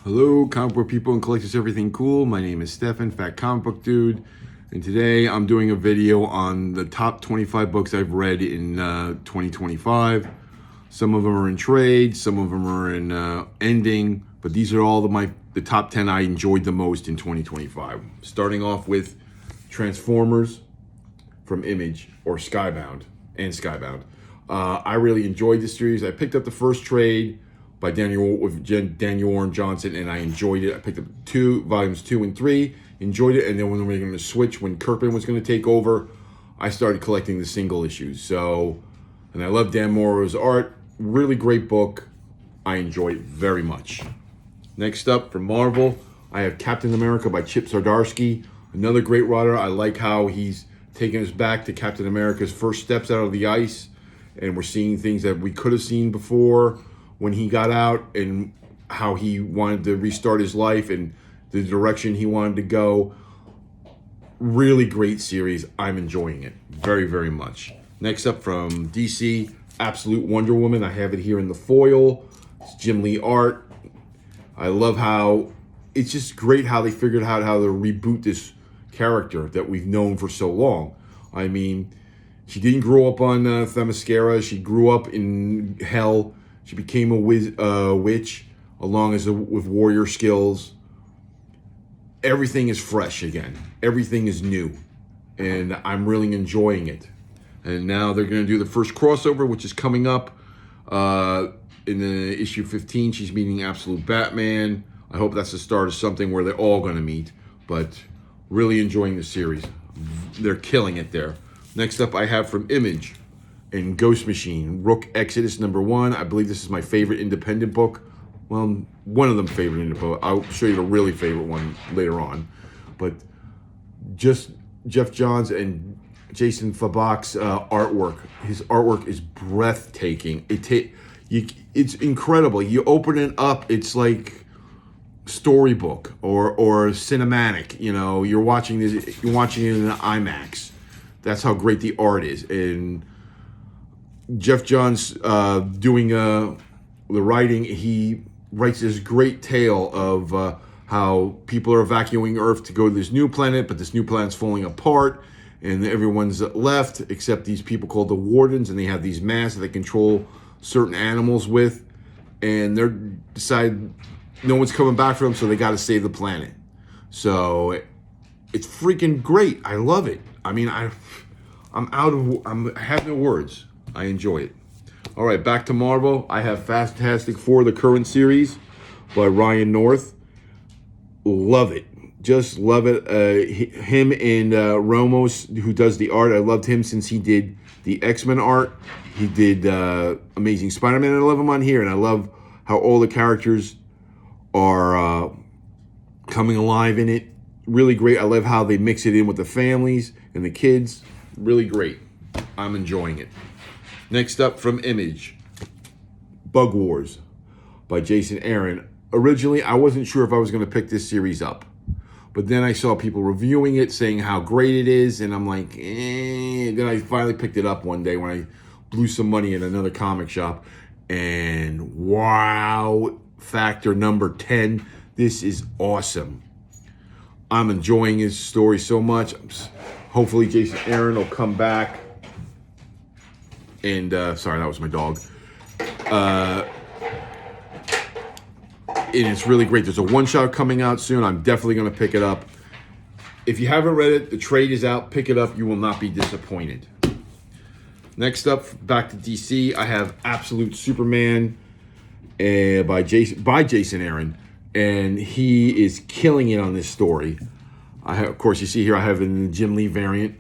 Hello, comic book people and collectors, everything cool. My name is Stefan, Fat Comic Book Dude, and today I'm doing a video on the top 25 books I've read in 2025. Some of them are in trade, some of them are in ending, but these are all the top 10 I enjoyed the most in 2025. Starting off with Transformers from Image, or Skybound, and Skybound. I really enjoyed this series. I picked up the first trade by Daniel Warren Johnson, and I enjoyed it. I picked up volumes 2 and 3, enjoyed it, and then when we were going to switch, when Kirkman was going to take over, I started collecting the single issues. So, and I love Dan Morrow's art. Really great book. I enjoy it very much. Next up, from Marvel, I have Captain America by Chip Zdarsky. Another great writer. I like how he's taking us back to Captain America's first steps out of the ice, and we're seeing things that we could have seen before when he got out, and how he wanted to restart his life and the direction he wanted to go. Really great series. I'm enjoying it very, very much. Next up, from DC, Absolute Wonder Woman. I have it here in the foil. It's Jim Lee art. I love how it's just great how they figured out how to reboot this character that we've known for so long. I mean, she didn't grow up on Themyscira. She grew up in hell. She became a witch, along with warrior skills. Everything is fresh again. Everything is new. And I'm really enjoying it. And now they're going to do the first crossover, which is coming up in the issue 15. She's meeting Absolute Batman. I hope that's the start of something where they're all going to meet. But really enjoying the series. They're killing it there. Next up, I have from Image and Ghost Machine, Rook Exodus #1. I believe this is my favorite independent book. Well, one of them favorite independent book. I'll show you the really favorite one later on. But just Jeff Johns and Jason Fabok's artwork. His artwork is breathtaking. It's incredible. You open it up, it's like storybook or cinematic. You know, you're watching it in an IMAX. That's how great the art is. And Jeff Johns doing the writing, he writes this great tale of how people are evacuating Earth to go to this new planet, but this new planet's falling apart, and everyone's left except these people called the Wardens, and they have these masks that they control certain animals with, and they're decided no one's coming back for them, so they got to save the planet. So it's freaking great. I love it. I mean, I have no words. I enjoy it. All right, back to Marvel. I have Fantastic Four, the current series by Ryan North. Love it. Just love it. Him and Ramos, who does the art. I loved him since he did the X-Men art. He did Amazing Spider-Man. I love him on here, and I love how all the characters are coming alive in it. Really great. I love how they mix it in with the families and the kids. Really great. I'm enjoying it. Next up, from Image, Bug Wars by Jason Aaron. Originally, I wasn't sure if I was going to pick this series up, but then I saw people reviewing it, saying how great it is, and I'm like, eh. Then I finally picked it up one day when I blew some money at another comic shop, and wow, factor number 10. This is awesome. I'm enjoying his story so much. Hopefully Jason Aaron will come back. And sorry, that was my dog. And it's really great. There's a one-shot coming out soon. I'm definitely going to pick it up. If you haven't read it, the trade is out. Pick it up. You will not be disappointed. Next up, back to DC, I have Absolute Superman by Jason Aaron. And he is killing it on this story. Of course, you see here I have it in the Jim Lee variant.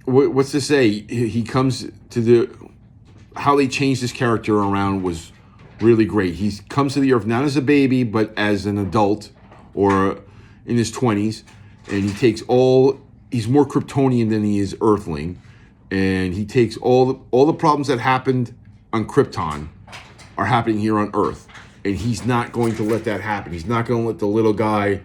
What's to say? He comes to how they changed this character around was really great. He comes to the Earth not as a baby, but as an adult or in his 20s, and he's more Kryptonian than he is Earthling, and he takes all the problems that happened on Krypton are happening here on Earth, and he's not going to let that happen. He's not going to let the little guy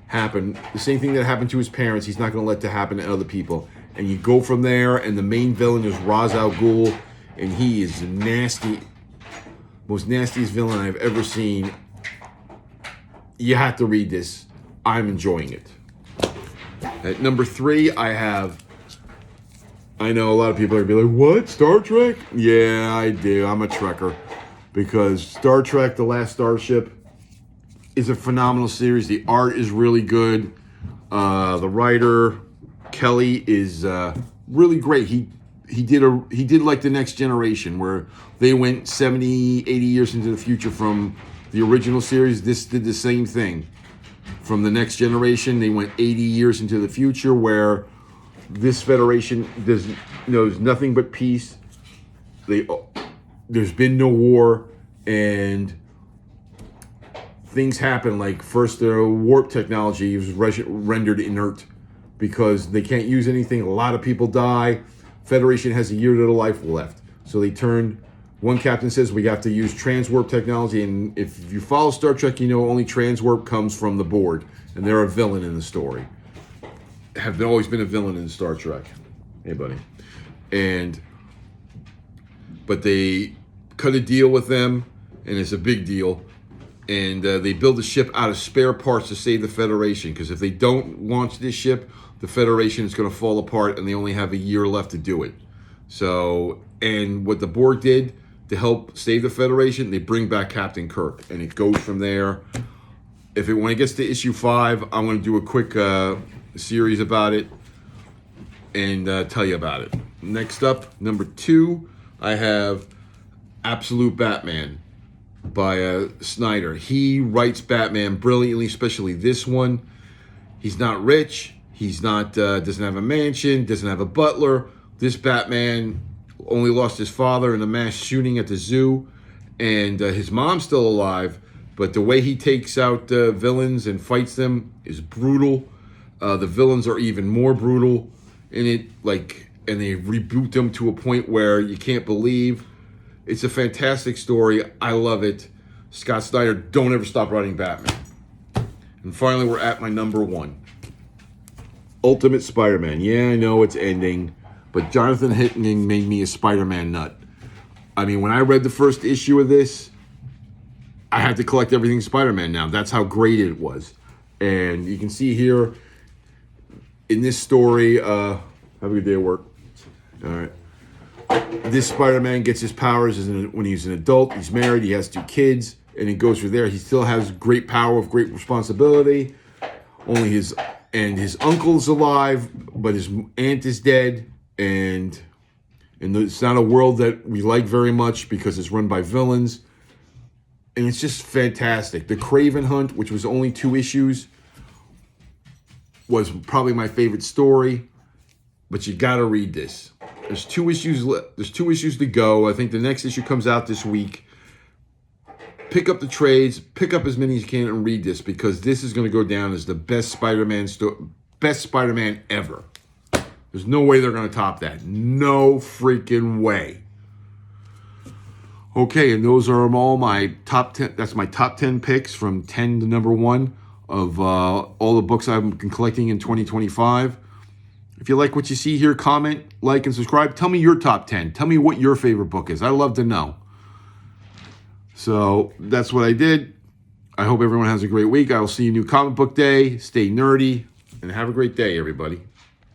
happen. The same thing that happened to his parents, he's not going to let that happen to other people. And you go from there, and the main villain is Ra's al Ghul, and he is nasty, most nastiest villain I've ever seen. You have to read this. I'm enjoying it. At number 3, I know a lot of people are going to be like, what? Star Trek? Yeah, I do. I'm a Trekker. Because Star Trek, The Last Starship, is a phenomenal series. The art is really good. The writer, Kelly, is really great. He did like The Next Generation, where they went 70, 80 years into the future from the original series. This did the same thing. From The Next Generation, they went 80 years into the future, where this Federation knows nothing but peace. There's been no war, and things happen. Like, first, the warp technology was rendered inert because they can't use anything. A lot of people die. Federation has a year to the life left. So they turned. One captain says we have to use transwarp technology, and if you follow Star Trek, you know only transwarp comes from the Borg, and they're a villain in the story. Have always been a villain in Star Trek. Hey, buddy. But they cut a deal with them, and it's a big deal. And they build a ship out of spare parts to save the Federation, because if they don't launch this ship, the Federation is going to fall apart, and they only have a year left to do it. So, and what the Borg did to help save the Federation, they bring back Captain Kirk, and it goes from there. When it gets to issue 5, I'm going to do a quick series about it and tell you about it. Next up, number 2, I have Absolute Batman by Snyder. He writes Batman brilliantly, especially this one. He's not rich. He's not doesn't have a mansion, doesn't have a butler. This Batman only lost his father in a mass shooting at the zoo, and his mom's still alive. But the way he takes out villains and fights them is brutal. The villains are even more brutal in it, and they reboot them to a point where you can't believe. It's a fantastic story. I love it. Scott Snyder, don't ever stop writing Batman. And finally, we're at my number 1. Ultimate Spider-Man. Yeah, I know it's ending, but Jonathan Hickman made me a Spider-Man nut. I mean, when I read the first issue of this, I had to collect everything Spider-Man now. That's how great it was. And you can see here in this story, have a good day at work. All right. This Spider-Man gets his powers when he's an adult. He's married. He has 2 kids. And it goes from there. He still has great power, great responsibility. Only his uncle's alive, but his aunt is dead. And it's not a world that we like very much because it's run by villains. And it's just fantastic. The Kraven Hunt, which was only 2 issues, was probably my favorite story. But you got to read this. There's 2 issues left. There's 2 issues to go. I think the next issue comes out this week. Pick up the trades. Pick up as many as you can and read this, because this is going to go down as the best Spider-Man ever. There's no way they're going to top that. No freaking way. Okay, and those are all my top 10. That's my top 10 picks from 10 to number 1 of all the books I've been collecting in 2025. If you like what you see here, comment, like, and subscribe. Tell me your top 10. Tell me what your favorite book is. I'd love to know. So that's what I did. I hope everyone has a great week. I will see you New Comic Book Day. Stay nerdy, and have a great day, everybody.